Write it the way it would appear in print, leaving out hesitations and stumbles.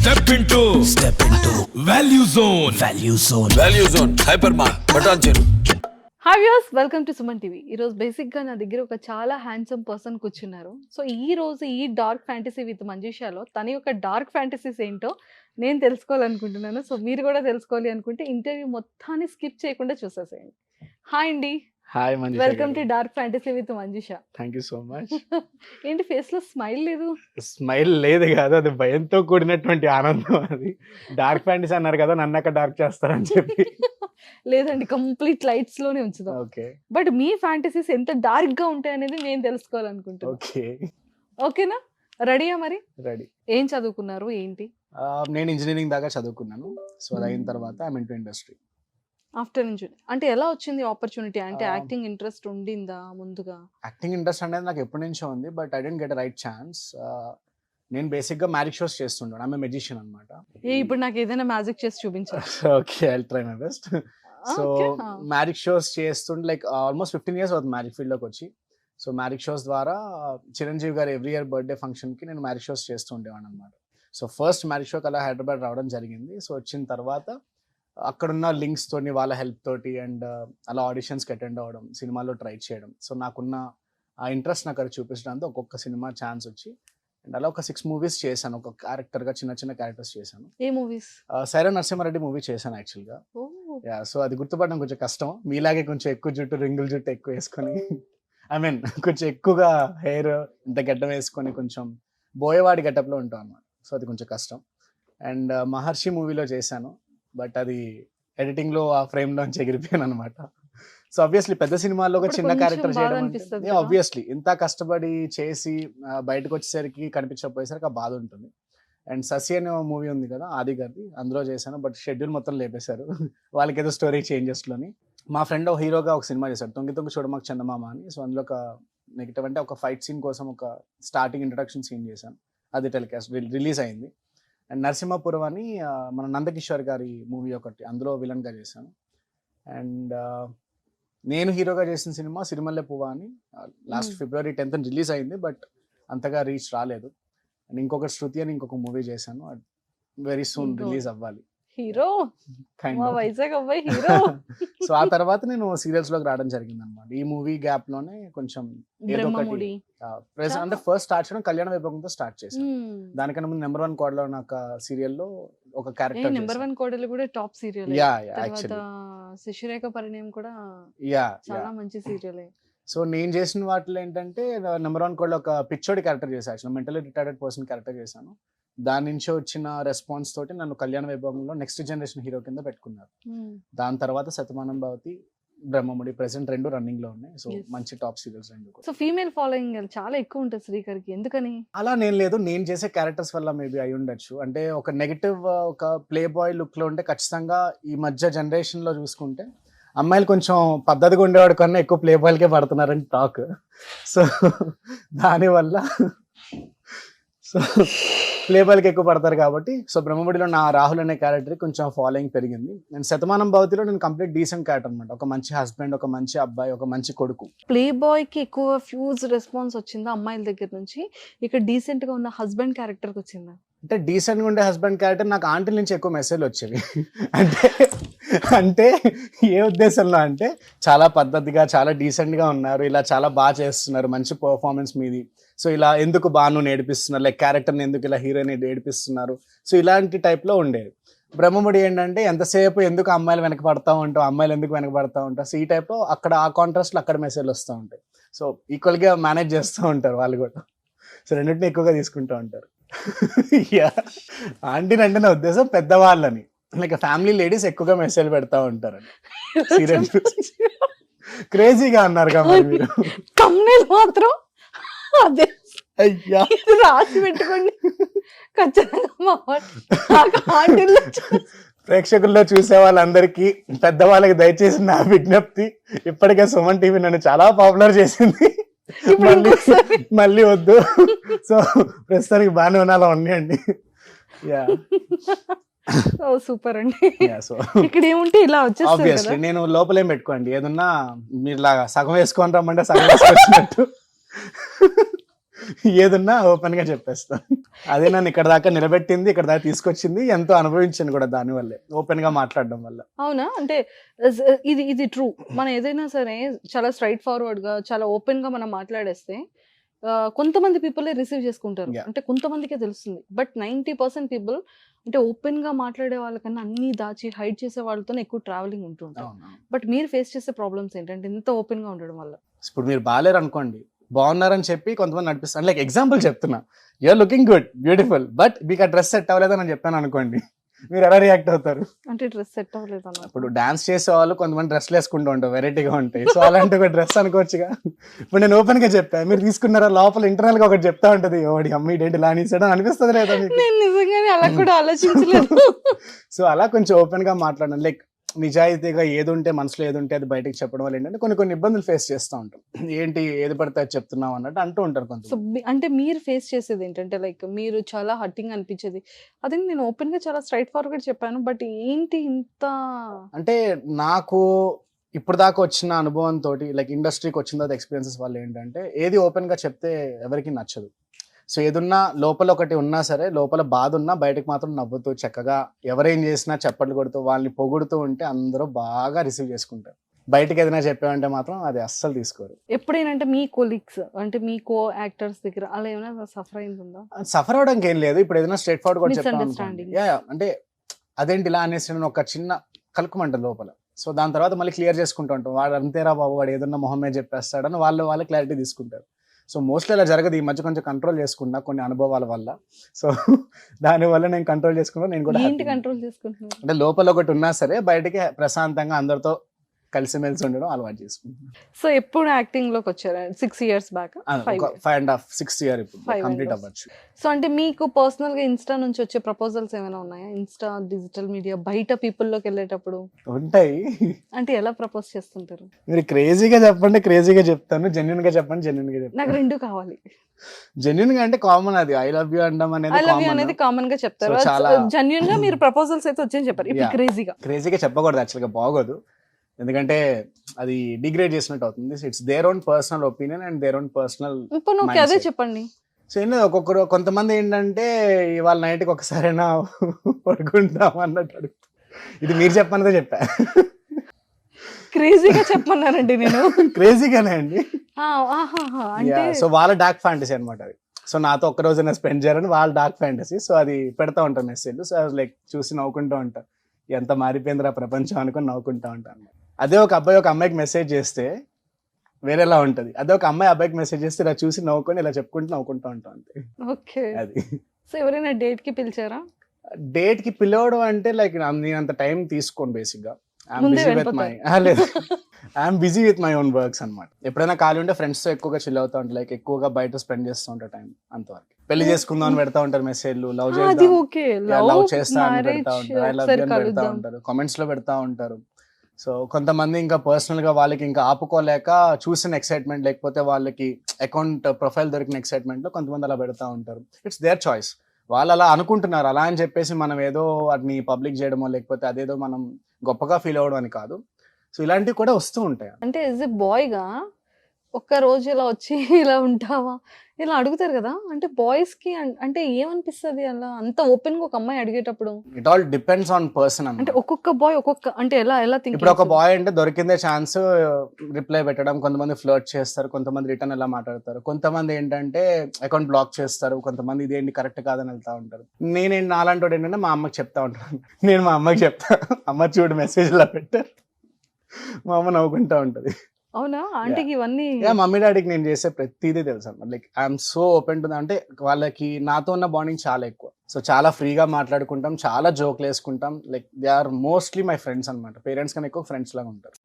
Step into Value Zone. Value Zone. Hypermart. Patancheru. Hi viewers, welcome to Suman TV. ఈరోజు బేసిక్గా నా దగ్గర ఒక చాలా హ్యాండ్సమ్ పర్సన్ కూర్చున్నారు. సో ఈ రోజు ఈ డార్క్ ఫ్యాంటసీ విత్ మంజుషాలో తన యొక్క డార్క్ ఫ్యాంటసీస్ ఏంటో నేను తెలుసుకోవాలనుకుంటున్నాను. సో మీరు కూడా తెలుసుకోవాలి అనుకుంటే ఇంటర్వ్యూ మొత్తాన్ని స్కిప్ చేయకుండా చూసేసేయండి. హాయ్ అండి, hi Manjusha, welcome to dark fantasy with Manjusha. Thank you so much. ఏంటి ఫేస్ లో స్మైల్ లేదు? స్మైల్ లేదు కాదు, అది భయంతో కూడినటువంటి ఆనందం. అది డార్క్ ఫ్యాంటసీ అన్నారు కదా, నన్ను అక్కడ డార్క్ చేస్తారని చెప్పి. లేదండి, కంప్లీట్ లైట్స్ లోనే ఉంచుదాం. ఓకే బట్ మీ ఫ్యాంటసీస్ ఎంత డార్క్ గా ఉంటాయి అనేది నేను తెలుసుకోవాలనుకుంటున్నాను. ఓకే ఓకేనా, రెడీయా? మరి రెడీ. ఏం చదువుకున్నారు, ఏంటి? నేను ఇంజనీరింగ్ దాకా చదువుకున్నాను. సో అది అయిన తర్వాత I mean to industry. After నుంచి అంటే ఎలా వచ్చింది ఆపర్చునిటీ? అంటే యాక్టింగ్ ఇంట్రెస్ట్ ఉండిందా ముందుగా? యాక్టింగ్ ఇంట్రెస్ట్ అనేది నాకు ఎప్పటి నుంచో ఉంది, but I didn't get right chance. నేను బేసిక్గా మ్యాజిక్ షోస్ చేస్తుంటాను. ఐఎమ్ మెజిషియన్ అనమాట. ఇప్పుడు నాకు ఏదైనా మ్యాజిక్ చేసి చూపించారు. Okay, I try my best. So magic shows చేస్తుంటే లైక్ ఆల్మోస్ట్ 15 years అవుతుంది మ్యాజిక్ ఫీల్డ్లోకి వచ్చి. సో మ్యాజిక్ షోస్ ద్వారా చిరంజీవి గారు ఎవ్రీ ఇయర్ బర్త్డే ఫంక్షన్కి నేను మ్యాజిక్ షోస్ చేస్తూ ఉండేవాడు అనమాట. సో ఫస్ట్ మ్యాజిక్ షోకి అలా హైదరాబాద్ రావడం జరిగింది. సో వచ్చిన తర్వాత అక్కడున్న లింక్స్ తోని, వాళ్ళ హెల్ప్ తోటి అండ్ అలా ఆడిషన్స్కి అటెండ్ అవ్వడం, సినిమాలో ట్రై చేయడం. సో నాకున్న ఆ ఇంట్రెస్ట్ నాకు అక్కడ చూపించడంతో ఒక్కొక్క సినిమా ఛాన్స్ వచ్చి అండ్ అలా ఒక 6 movies చేశాను. ఒక క్యారెక్టర్గా చిన్న చిన్న క్యారెక్టర్స్ చేశాను. ఏ మూవీస్? సైరా నరసింహారెడ్డి మూవీ చేశాను యాక్చువల్గా. యా, సో అది గుర్తుపడడం కొంచెం కష్టం. మీలాగే కొంచెం ఎక్కువ జుట్టు, రింగుల జుట్టు ఎక్కువ వేసుకొని, ఐ మీన్ కొంచెం ఎక్కువగా హెయిర్ ఇంత గడ్డం వేసుకొని కొంచెం బోయవాడి గెటప్లో ఉంటాం అన్నమాట. సో అది కొంచెం కష్టం. అండ్ మహర్షి మూవీలో చేశాను, బట్ అది ఎడిటింగ్లో ఆ ఫ్రేమ్లోంచి ఎగిరిపోయాను అనమాట. సో ఆబ్వియస్లీ పెద్ద సినిమాల్లో ఒక చిన్న క్యారెక్టర్ చేయడం ఆబ్వియస్లీ ఇంత కష్టపడి చేసి బయటకు వచ్చేసరికి కనిపించకపోయేసరికి ఆ బాధ ఉంటుంది. అండ్ శశి అనే మూవీ ఉంది కదా, ఆది గారిది, అందులో చేశాను. బట్ షెడ్యూల్ మొత్తం లేపేశారు వాళ్ళకి ఏదో స్టోరీ చేంజెస్లోని. మా ఫ్రెండ్ ఒక హీరోగా ఒక సినిమా చేశాడు, తొంగి తొంగి చూడమాకు చందమామ అని. సో అందులో ఒక నెగిటివ్ అంటే ఒక ఫైట్ సీన్ కోసం ఒక స్టార్టింగ్ ఇంట్రడక్షన్ సీన్ చేశాను. అది టెలికాస్ట్ రిలీజ్ అయింది. అండ్ నరసింహపురం అని మన నందకిషోర్ గారి మూవీ ఒకటి, అందులో విలన్గా చేశాను. అండ్ నేను హీరోగా చేసిన సినిమా సిరిమల్లె పువ్వా అని లాస్ట్ February 10th రిలీజ్ అయింది, బట్ అంతగా రీచ్ రాలేదు. అండ్ ఇంకొక శృతి అని ఇంకొక మూవీ చేశాను, వెరీ సూన్ రిలీజ్ అవ్వాలి. హీరో వైజాగ్ అబ్బాయి హీరో. సో ఆ తర్వాత నేను సీరియల్స్ లోకి రావడం జరిగింది అనమాట. ఈ మూవీ గ్యాప్ లోనే కొంచెం ఏదో ఒకటి అంటే ఫస్ట్ స్టార్ట్ చేయడం కళ్యాణ వైభవంతో స్టార్ట్ చేశాను. దానికన్నా ముందు నెంబర్ 1 కోడలో నాకు సీరియల్లో ఒక క్యారెక్టర్. నెంబర్ 1 కోడలు కూడా top serial. Yeah actually Sasirekha Parinayam కూడా చాలా మంచి సీరియల్. సో నేను చేసిన వాటిలో ఏంటంటే నెంబర్ 1 కోడలో ఒక పిచ్చోడి క్యారెక్టర్ చేశాను, actually mentally retarded person character చేశాను. దాని నుంచి వచ్చిన రెస్పాన్స్ తోటి నన్ను కళ్యాణ వైభవంలో నెక్స్ట్ జనరేషన్ హీరో కింద పెట్టుకున్నారు. దాని తర్వాత శతమానం భవతి, బ్రహ్మముడి ప్రెసెంట్ 2 రన్నింగ్ లో ఉన్నాయి. సో మంచి top serials 2. So female following చాలా ఎక్కువ ఉంటుంది శ్రీకర్కి, ఎందుకని? అలా నేను లేదు, నేను చేసే క్యారెక్టర్స్ వల్ల మేబీ అయి ఉండొచ్చు. అంటే ఒక నెగిటివ్ ఒక ప్లే బాయ్ లుక్ లో ఉంటే ఖచ్చితంగా ఈ మధ్య జనరేషన్ లో చూసుకుంటే అమ్మాయిలు కొంచెం పద్ధతిగా ఉండేవాడు కన్నా ఎక్కువ ప్లే బాయ్లకే పడుతున్నారని టాక్. సో దానివల్ల సో ప్లే బాయ్లకి ఎక్కువ పడతారు కాబట్టి, సో బ్రహ్మముడిలో నా రాహుల్ అనే క్యారెక్టర్ కొంచెం ఫాలోయింగ్ పెరిగింది. నేను శతమానం భవతిలో నేను కంప్లీట్ డీసెంట్ క్యారెక్టర్ అనమాట. ఒక మంచి హస్బెండ్, ఒక మంచి అబ్బాయి, ఒక మంచి కొడుకు. ప్లే బాయ్ కి ఎక్కువ ఫ్యూజ్ రెస్పాన్స్ వచ్చిందా అమ్మాయిల దగ్గర నుంచి? ఇక్కడ డీసెంట్ గా ఉన్న హస్బెండ్ క్యారెక్టర్ వచ్చిందా? అంటే డీసెంట్ గా ఉండే హస్బెండ్ క్యారెక్టర్ నాకు ఆంటీల నుంచి ఎక్కువ మెసేజ్లు వచ్చేవి. అంటే ఏ ఉద్దేశంలో అంటే చాలా పద్ధతిగా, చాలా డీసెంట్ గా ఉన్నారు, ఇలా చాలా బాగా చేస్తున్నారు, మంచి పర్ఫార్మెన్స్ మీది, సో ఇలా ఎందుకు బాను నేర్పిస్తున్నారు, లైక్ క్యారెక్టర్ని ఎందుకు ఇలా హీరోని నేర్పిస్తున్నారు, సో ఇలాంటి టైప్లో ఉండేది. బ్రహ్మముడి ఏంటంటే ఎంతసేపు ఎందుకు అమ్మాయిలు వెనక పడతా ఉంటావు, అమ్మాయిలు ఎందుకు వెనక పడతా ఉంటావు, సో ఈ టైప్లో అక్కడ ఆ కాంట్రాస్ట్లో అక్కడ మెసేజ్లు వస్తూ ఉంటాయి. సో ఈక్వల్గా మేనేజ్ చేస్తూ ఉంటారు వాళ్ళు కూడా. సో రెండింటిని ఎక్కువగా తీసుకుంటూ ఉంటారు. ఆంటీని అంటే నా ఉద్దేశం పెద్దవాళ్ళని, లైక్ ఫ్యామిలీ లేడీస్ ఎక్కువగా మెసేజ్ పెడతా ఉంటారని. సీరియల్ క్రేజీగా అన్నారు కాబట్టి మీరు మాత్రం అదే అయ్యా రాసి పెట్టుకోండి ఖచ్చితంగా. ప్రేక్షకుల్లో చూసే వాళ్ళందరికీ, పెద్దవాళ్ళకి దయచేసి నా విజ్ఞప్తి, ఇప్పటికే సుమన్ టీవీ నన్ను చాలా పాపులర్ చేసింది, మళ్ళీ వద్దు. సో ప్రస్తుతానికి బాగానే ఉన్నాలో ఉన్నాయండి. యా సూపర్ అండి. ఇక్కడ ఏముంటే ఇలా వచ్చేసి నేను లోపలేం పెట్టుకోండి, ఏదన్నా మీరు లాగా సగం వేసుకొని రమ్మంటే సగం వేసుకొచ్చినట్టు. ఏదున్నా ఓపెన్ గా చెప్పేస్తాను. అదే నన్ను ఇక్కడ దాకా నిలబెట్టింది, ఇక్కడ దాకా తీసుకొచ్చింది, ఎంతో అనుభవించాను కూడా దాని వల్లే ఓపెన్ గా మాట్లాడడం వల్ల. అవునా? అంటే ఇది ట్రూ. మనం ఏదైనా సరే చాలా స్ట్రైట్ ఫార్వర్డ్ గా చాలా ఓపెన్ గా మనం మాట్లాడేస్తే కొంతమంది పీపుల్ రిసీవ్ చేసుకుంటారు. Yeah. అంటే కొంతమందికే తెలుస్తుంది. బట్ 90% పీపుల్ అంటే ఓపెన్ గా మాట్లాడే వాళ్ళకన్నా అన్ని దాచి హైడ్ చేసే వాళ్ళతోనే ఎక్కువ ట్రావెలింగ్ ఉంటుంటారు. బట్ మీరు ఫేస్ చేసే ప్రాబ్లమ్స్ ఏంటంటే ఇంత ఓపెన్ గా ఉండడం వల్ల? ఇప్పుడు మీరు బాగాలేరు అనుకోండి, బాగున్నారని చెప్పి కొంతమంది నడిపిస్తాను. లైక్ ఎగ్జాంపుల్ చెప్తున్నా, you are looking good, beautiful, but మీకు ఆ డ్రెస్ సెట్ అవ్వలేదని నేను చెప్పాను అనుకోండి, మీరు ఎలా రియాక్ట్ అవుతారు? అంటే డ్రెస్ సెట్ అవ్వలేదు అన్న. ఇప్పుడు డాన్స్ చేసే వాళ్ళు కొంతమంది డ్రెస్లు వేసుకుంటూ ఉంటారు, వెరైటీగా ఉంటాయి. సో అలాంటి ఒక డ్రెస్ అనుకోవచ్చుగా. ఇప్పుడు నేను ఓపెన్ గా చెప్పాను, మీరు తీసుకున్నారా? లోపల ఇంటర్నల్ గా ఒకటి చెప్తా ఉంటది, ఓడి అమ్మ ఇదేంటి ఇలా అనేసాడు అనిపిస్తుంది లేదా మీకు? నేను నిజంగానే అలా కూడా ఆలోచించలేదు. సో అలా కొంచెం ఓపెన్ గా మాట్లాడడం, లైక్ నిజాయితీగా ఏది ఉంటే మనసులో ఏది ఉంటే అది బయటకు చెప్పడం వల్ల ఏంటంటే కొన్ని ఇబ్బందులు ఫేస్ చేస్తూ ఉంటాం. ఏంటి ఏది పడితే అది చెప్తున్నావు అన్నట్టు అంటూ ఉంటారు కొంత. సో అంటే మీరు ఫేస్ చేసేది ఏంటంటే లైక్ మీరు చాలా హర్టింగ్ అనిపించేది అదే నేను ఓపెన్ గా చాలా స్ట్రైట్ ఫార్వర్డ్ చెప్పాను, బట్ ఏంటి ఇంత అంటే నాకు ఇప్పుడు దాకా వచ్చిన అనుభవంతో, లైక్ ఇండస్ట్రీకి వచ్చిన తర్వాత ఎక్స్పీరియన్సెస్ వల్ల ఏంటంటే ఏది ఓపెన్ గా చెప్తే ఎవరికి నచ్చదు. సో ఏదున్నా లోపల ఒకటి ఉన్నా సరే, లోపల బాధ ఉన్నా బయటకు మాత్రం నవ్వుతూ చక్కగా ఎవరేం చేసినా చప్పట్లు కొడుతూ వాళ్ళని పొగుడుతూ ఉంటే అందరూ బాగా రిసీవ్ చేసుకుంటారు. బయటకి ఏదైనా చెప్పామంటే మాత్రం అది అస్సలు తీసుకోరు. ఎప్పుడైనా మీ కొలీగ్స్ అంటే మీ కో యాక్టర్స్ దగ్గర అలా ఏమైనా సఫర్ అయిందా? సఫర్ అవడానికి ఏం లేదు. ఇప్పుడు ఏదైనా స్ట్రైట్ ఫార్వర్డ్ కూడా చెప్పాను Misunderstanding. అంటే అదేంటి ఇలా అనేసి నేను ఒక చిన్న కలుకుమంట లోపల. సో దాని తర్వాత మళ్ళీ క్లియర్ చేసుకుంటూ ఉంటాం, వాడు అంతేరా బాబు, వాడు ఏదన్నా మొహమే చెప్పేస్తాడని వాళ్ళు క్లారిటీ తీసుకుంటారు. సో మోస్ట్లీ అలా జరగదు. ఈ మధ్య కొంచెం కంట్రోల్ చేసుకున్నా కొన్ని అనుభవాల వల్ల. సో దానివల్ల నేను కంట్రోల్ చేసుకున్నా. నేను కూడా ఏంటి కంట్రోల్ చేసుకుంటున్నారు? అంటే లోపల ఒకటి ఉన్నా సరే బయటకి ప్రశాంతంగా అందరితో కలిసిమెలిసి ఉండడం అలవాటు చేసుకుంటున్నాను. సో ఎప్పుడు యాక్టింగ్ లోకి వచ్చారు? 6 years బ్యాక్, 5.5, 6 years ఇప్పుడు 5 కంప్లీట్ years. అవ్వచ్చు. సో అంటే మీకు పర్సనల్ గా ఇన్స్టా నుంచి వచ్చే ప్రపోజల్స్ ఏమైనా ఉన్నాయా? ఇన్స్టా డిజిటల్ మీడియా బయట పీపుల్ లోకి వెళ్ళేటప్పుడు ఉంటాయి. అంటే ఎలా ప్రపోజ్ చేస్తుంటారు? మీరు క్రేజీగా చెప్పండి, క్రేజీగా చెప్తాను. జెన్యున్ గా చెప్పండి, జెన్యున్ గా చెప్తాను. నాకు రెండు కావాలి. జెన్యున్ గా అంటే కామన్, అది ఐ లవ్ యూ అనడం ఐ లవ్ యూ అనేది అనేది కామన్ గా చెప్తారు. So, చాలా- జెన్యున్ గా మీరు ప్రపోజల్స్ అయితే వచ్చని చెప్పారు. ఇప్పుడు Yeah. క్రేజీగా క్రేజీగా చెప్పకూడదు, యాక్చువల్గా బాగోదు. ఎందుకంటే అది డిగ్రేడ్ చేసినట్టు అవుతుంది. It's their own personal opinion and their own personal. ఇప్పుడు నువ్వు అదే mindset. చెప్పండి. సో ఒక్కొక్కరు కొంతమంది ఏంటంటే ఇవాళ నైట్కి ఒకసారైనా పడుకుంటాం అన్నట్టు అడుగుతారు. ఇది మీరు చెప్పన్నదే చెప్పా. క్రేజీగా చెప్పమన్నానండి నేను. క్రేజీగానే అండి. అంటే సో వాళ్ళ డార్క్ ఫ్యాంటసీ అనమాట అది. సో నాతో ఒక్క రోజైనా స్పెండ్ చేయాలని వాళ్ళ డార్క్ ఫ్యాంటసీ. సో అది పెడతా ఉంటాను మెసేజ్. సో లైక్ చూసి నవ్వుకుంటూ ఉంటాను, ఎంత మారిపోయిందిరా ప్రపంచం అనుకుని నవ్వుకుంటా ఉంటాను. అదే ఒక అబ్బాయి ఒక అమ్మాయికి మెసేజ్ చేస్తే వేరేలా ఉంటది. అదే ఒక అమ్మాయి అబ్బాయికి మెసేజ్ చేస్తే ఇలా చూసి నవ్వుకొని ఇలా చెప్పుకుంటూ నవ్వుకుంటా ఉంటాం అంతే. ఓకే. అది సో ఎవరైనా డేట్ కి పిలిచారా? డేట్ కి పిలవడం అంటే లైక్ నేను అంత టైం తీసుకోను బేసిక్ గా. ముందే వెళ్ళిపోతారు. I'm busy with my own works అనమాట. ఎప్పుడైనా ఖాళీ ఉంటే ఫ్రెండ్స్ తో ఎక్కువగా చిల్ అవుతా ఉంటాను, లైక్ ఎక్కువగా బయట స్పెండ్ చేస్తూ ఉంటా టైం. అంతవరకు పెళ్లి చేసుకుందాం అని పెడతా ఉంటారు మెసేజ్లు, లవ్ అది చేద్దాం, ఓకే. లవ్ చేస్తా అని పెడతా మ్యారేజ్ ఉంటారు, ఐ లవ్ యూ అని పెడతా ఉంటారు, కామెంట్స్ లో పెడతా ఉంటారు. సో కొంతమంది ఇంకా పర్సనల్ గా వాళ్ళకి ఇంకా ఆపుకోలేక చూసిన ఎక్సైట్మెంట్ లేకపోతే వాళ్ళకి అకౌంట్ ప్రొఫైల్ దొరికిన ఎక్సైట్మెంట్ లో కొంతమంది అలా పెడతా ఉంటారు. It's their choice. వాళ్ళు అలా అనుకుంటున్నారు. అలా అని చెప్పేసి మనం ఏదో వాటిని పబ్లిక్ చేయడమో లేకపోతే అదేదో మనం గొప్పగా ఫీల్ అవ్వడం అని కాదు. సో ఇలాంటివి కూడా వస్తూ ఉంటాయి. అంటే యాజ్ ఎ బాయ్ గా ఒక్క రోజు ఇలా వచ్చి ఇలా ఉంటావా ఇలా అడుగుతారు కదా, అంటే బాయ్స్ కి అంటే ఏమనిపిస్తుంది అలా అంత ఓపెన్ గా ఒక అమ్మాయి అడిగేటప్పుడు? It all depends on person అంటే అన్నమాట. ఒక్కొక్క బాయ్ ఒక్కొక్క అంటే ఎలా థింక్. ఇప్పుడు ఒక బాయ్ అంటే దొరికిందే ఛాన్స్ రిప్లై పెట్టడం, కొంతమంది ఫ్లర్ట్ చేస్తారు, కొంతమంది రిటర్న్ ఎలా మాట్లాడతారు, కొంతమంది ఏంటంటే అకౌంట్ బ్లాక్ చేస్తారు, కొంతమంది ఇదేంటి కరెక్ట్ కాదని వెళ్తా ఉంటారు. నేనేంటి నాలాంటి వాడు ఏంటంటే మా అమ్మకి చెప్తా ఉంటాను. నేను మా అమ్మకి చెప్తా, అమ్మ చూడు మెసేజ్ ఇలా పెట్టారు, మా అమ్మ నవ్వుకుంటా ఉంటది. అవునా? ఆంటీకి ఇవన్నీ మమ్మీ డాడీకి నేను చేసే ప్రతిదీ తెలుసు అన్నమాట. Like I'm so open to, అంటే వాళ్ళకి నాతో ఉన్న బాండింగ్ చాలా ఎక్కువ. సో చాలా ఫ్రీగా మాట్లాడుకుంటాం, చాలా జోక్లు వేసుకుంటాం. Like they are mostly my friends అనమాట. పేరెంట్స్ కన్నా ఎక్కువ ఫ్రెండ్స్ లాగా ఉంటారు.